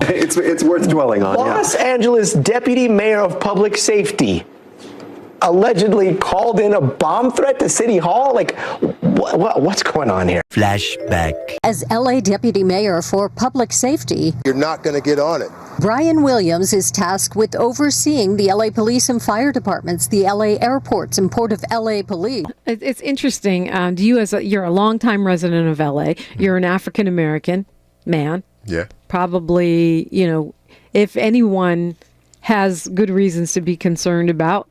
It's worth dwelling on. Los Angeles Deputy Mayor of Public Safety allegedly called in a bomb threat to City Hall? Like, what's going on here? Flashback. As LA Deputy Mayor for Public Safety, you're not going to get on it. Brian Williams is tasked with overseeing the LA Police and Fire Departments, the LA airports, and Port of LA Police. It's interesting. You're a longtime resident of LA. You're an African American man. Yeah. Probably, if anyone has good reasons to be concerned about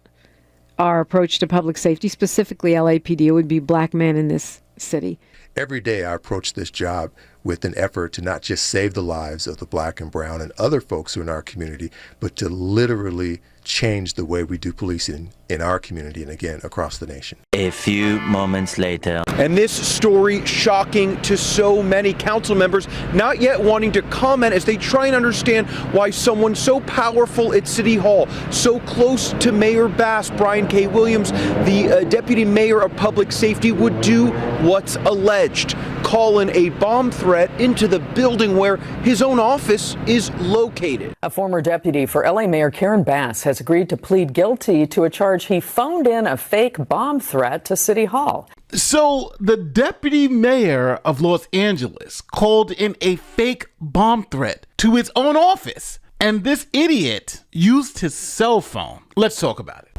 our approach to public safety, specifically LAPD, it would be black men in this city. Every day I approach this job with an effort to not just save the lives of the black and brown and other folks who are in our community, but to literally change the way we do policing in our community and again across the nation. A few moments later. And this story shocking to so many council members not yet wanting to comment as they try and understand why someone so powerful at City Hall, so close to Mayor Bass, Brian K. Williams, the Deputy Mayor of Public Safety, would do what's alleged, call in a bomb threat into the building where his own office is located. A former deputy for LA Mayor Karen Bass has agreed to plead guilty to a charge he phoned in a fake bomb threat to City Hall. So the deputy mayor of Los Angeles called in a fake bomb threat to his own office, and this idiot used his cell phone. Let's talk about it.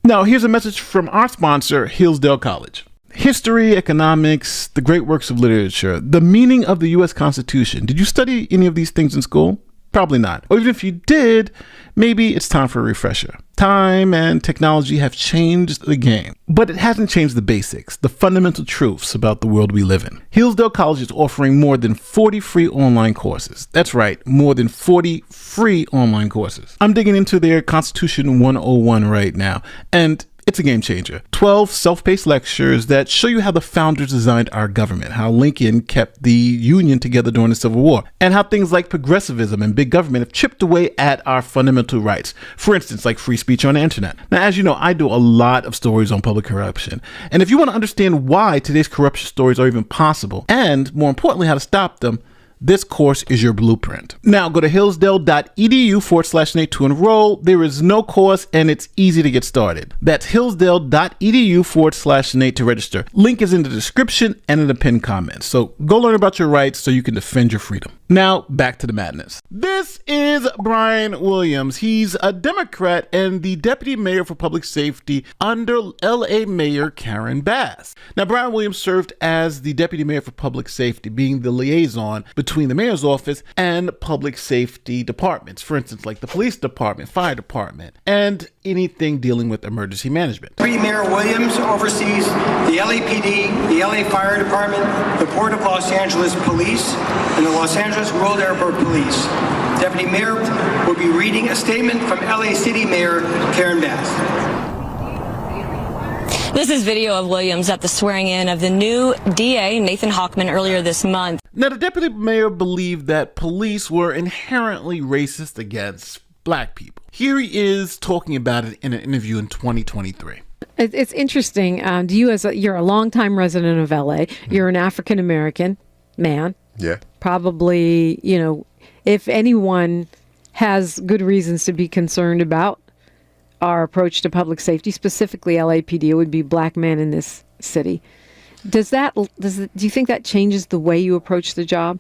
Now, here's a message from our sponsor, Hillsdale College. History, economics, the great works of literature, the meaning of the U.S. Constitution. Did you study any of these things in school? Probably not. Or even if you did, maybe it's time for a refresher. Time and technology have changed the game, but it hasn't changed the basics, the fundamental truths about the world we live in. Hillsdale College is offering more than 40 free online courses. That's right, more than 40 free online courses. I'm digging into their Constitution 101 right now, and it's a game changer. 12 self-paced lectures that show you how the founders designed our government, how Lincoln kept the Union together during the Civil War, and how things like progressivism and big government have chipped away at our fundamental rights. For instance, like free speech on the internet. Now, as you know, I do a lot of stories on public corruption. And if you want to understand why today's corruption stories are even possible, and more importantly, how to stop them, this course is your blueprint. Now go to hillsdale.edu/Nate to enroll. There is no cost and it's easy to get started. That's hillsdale.edu/Nate to register. Link is in the description and in the pinned comments. So go learn about your rights so you can defend your freedom. Now back to the madness. This is Brian Williams. He's a Democrat and the deputy mayor for public safety under LA Mayor Karen Bass. Now Brian Williams served as the deputy mayor for public safety, being the liaison between the mayor's office and public safety departments, for instance, like the police department, fire department, and anything dealing with emergency management. Deputy Mayor Williams oversees the LAPD, the LA Fire Department, the Port of Los Angeles Police, and the Los Angeles World Airport Police. Deputy Mayor will be reading a statement from LA City Mayor Karen Bass. This is video of Williams at the swearing in of the new DA, Nathan Hochman, earlier this month. Now, the deputy mayor believed that police were inherently racist against black people. Here he is talking about it in an interview in 2023. It's interesting. You're a longtime resident of LA. You're an African American man. Yeah. Probably, if anyone has good reasons to be concerned about our approach to public safety, specifically LAPD, it would be black men in this city. Do you think that changes the way you approach the job?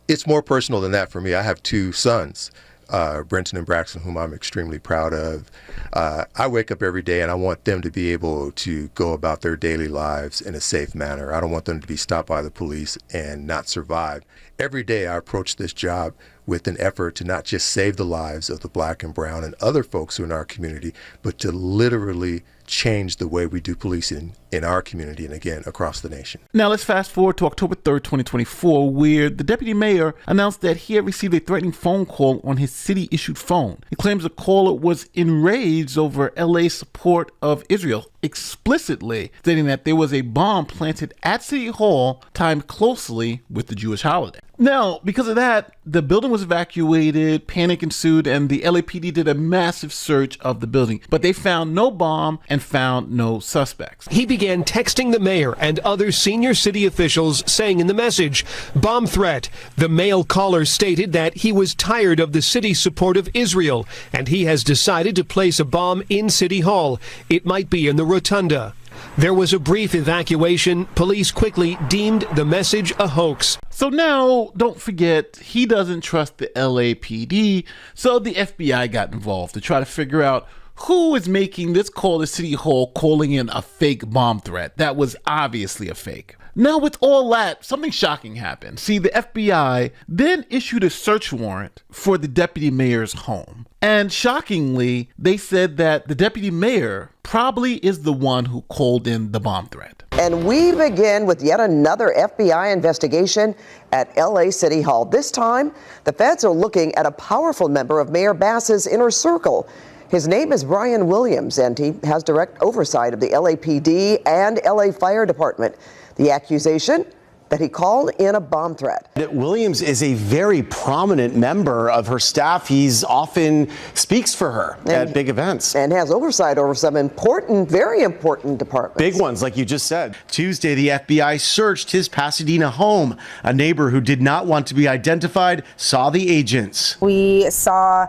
It's more personal than that for me. I have two sons, Brenton and Braxton, whom I'm extremely proud of. I wake up every day and I want them to be able to go about their daily lives in a safe manner. I don't want them to be stopped by the police and not survive. Every day I approach this job with an effort to not just save the lives of the black and brown and other folks who are in our community, but to literally change the way we do policing in our community and again across the nation. Now let's fast forward to October 3rd, 2024, where the deputy mayor announced that he had received a threatening phone call on his city-issued phone. He claims the caller was enraged over LA's support of Israel, explicitly stating that there was a bomb planted at City Hall timed closely with the Jewish holiday. Now, because of that, the building was evacuated, panic ensued, and the LAPD did a massive search of the building. But they found no bomb and found no suspects. He began texting the mayor and other senior city officials, saying in the message, "Bomb threat." The male caller stated that he was tired of the city's support of Israel, and he has decided to place a bomb in City Hall. It might be in the rotunda. There was a brief evacuation. Police quickly deemed the message a hoax. So now, don't forget, he doesn't trust the LAPD, so the FBI got involved to try to figure out who is making this call to City Hall, calling in a fake bomb threat that was obviously a fake. Now, with all that, something shocking happened. See, the FBI then issued a search warrant for the deputy mayor's home. And shockingly, they said that the deputy mayor probably is the one who called in the bomb threat. And we begin with yet another FBI investigation at LA City Hall. This time, the feds are looking at a powerful member of Mayor Bass's inner circle. His name is Brian Williams, and he has direct oversight of the LAPD and LA Fire Department. The accusation that he called in a bomb threat. Williams is a very prominent member of her staff. He's often speaks for her at big events. And has oversight over some important, very important departments. Big ones, like you just said. Tuesday, the FBI searched his Pasadena home. A neighbor who did not want to be identified saw the agents. We saw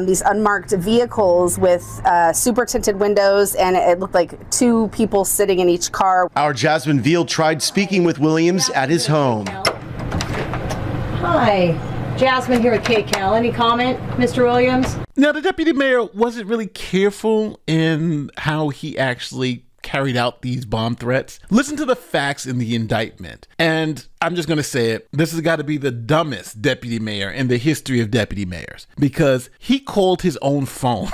these unmarked vehicles with super tinted windows, and it looked like two people sitting in each car. Our Jasmine Veal tried speaking with Williams at his home. Hi, Jasmine here with KCAL. Any comment, Mr. Williams? Now, the deputy mayor wasn't really careful in how he actually carried out these bomb threats. Listen to the facts in the indictment. And I'm just going to say it. This has got to be the dumbest deputy mayor in the history of deputy mayors, because he called his own phone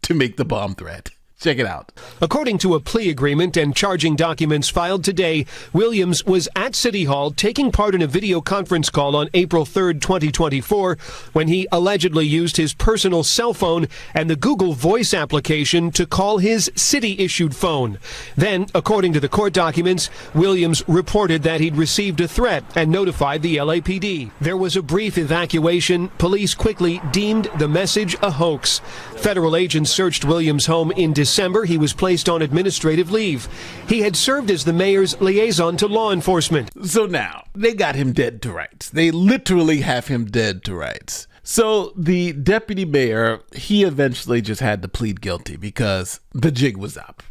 to make the bomb threat. Check it out. According to a plea agreement and charging documents filed today, Williams was at City Hall taking part in a video conference call on April 3rd, 2024, when he allegedly used his personal cell phone and the Google Voice application to call his city-issued phone. Then, according to the court documents, Williams reported that he'd received a threat and notified the LAPD. There was a brief evacuation. Police quickly deemed the message a hoax. Federal agents searched Williams' home in December. He was placed on administrative leave. He had served as the mayor's liaison to law enforcement. So now, they got him dead to rights. They literally have him dead to rights. So the deputy mayor, he eventually just had to plead guilty because the jig was up.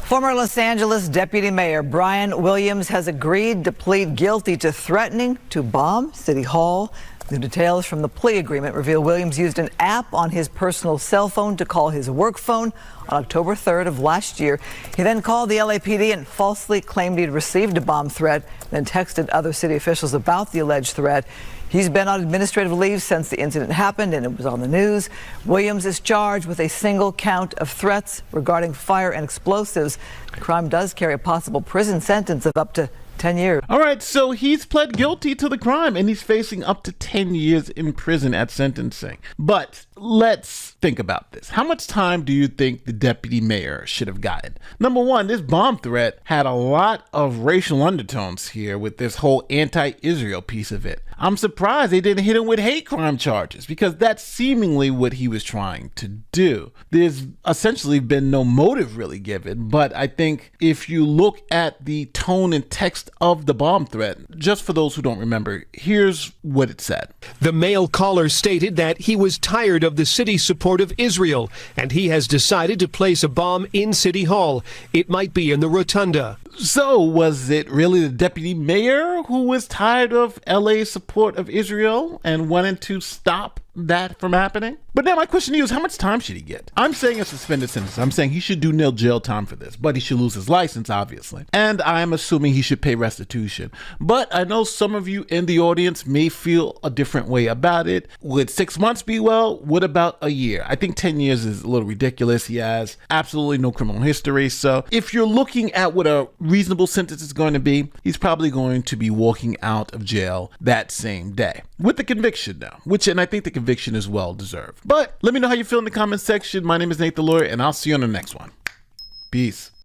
Former Los Angeles Deputy Mayor Brian Williams has agreed to plead guilty to threatening to bomb City Hall. The details from the plea agreement reveal Williams used an app on his personal cell phone to call his work phone on October 3rd of last year. He then called the LAPD and falsely claimed he'd received a bomb threat, then texted other city officials about the alleged threat. He's been on administrative leave since the incident happened, and it was on the news. Williams is charged with a single count of threats regarding fire and explosives. The crime does carry a possible prison sentence of up to 10 years. All right, so he's pled guilty to the crime and he's facing up to 10 years in prison at sentencing. But let's think about this. How much time do you think the deputy mayor should have gotten? Number one, this bomb threat had a lot of racial undertones here with this whole anti-Israel piece of it. I'm surprised they didn't hit him with hate crime charges, because that's seemingly what he was trying to do. There's essentially been no motive really given, but I think if you look at the tone and text of the bomb threat, just for those who don't remember, here's what it said. The male caller stated that he was tired of the city's support of Israel, and he has decided to place a bomb in City Hall. It might be in the rotunda. So was it really the deputy mayor who was tired of LA's support of Israel and wanted to stop that from happening? But now my question to you is, how much time should he get? I'm saying a suspended sentence. I'm saying he should do nil jail time for this, but he should lose his license, obviously. And I'm assuming he should pay restitution. But I know some of you in the audience may feel a different way about it. Would 6 months be well? What about a year? I think 10 years is a little ridiculous. He has absolutely no criminal history. So if you're looking at what a reasonable sentence is going to be, he's probably going to be walking out of jail that same day. With the conviction now, and I think the conviction is well deserved. But let me know how you feel in the comment section. My name is Nate the Lawyer, and I'll see you on the next one. Peace.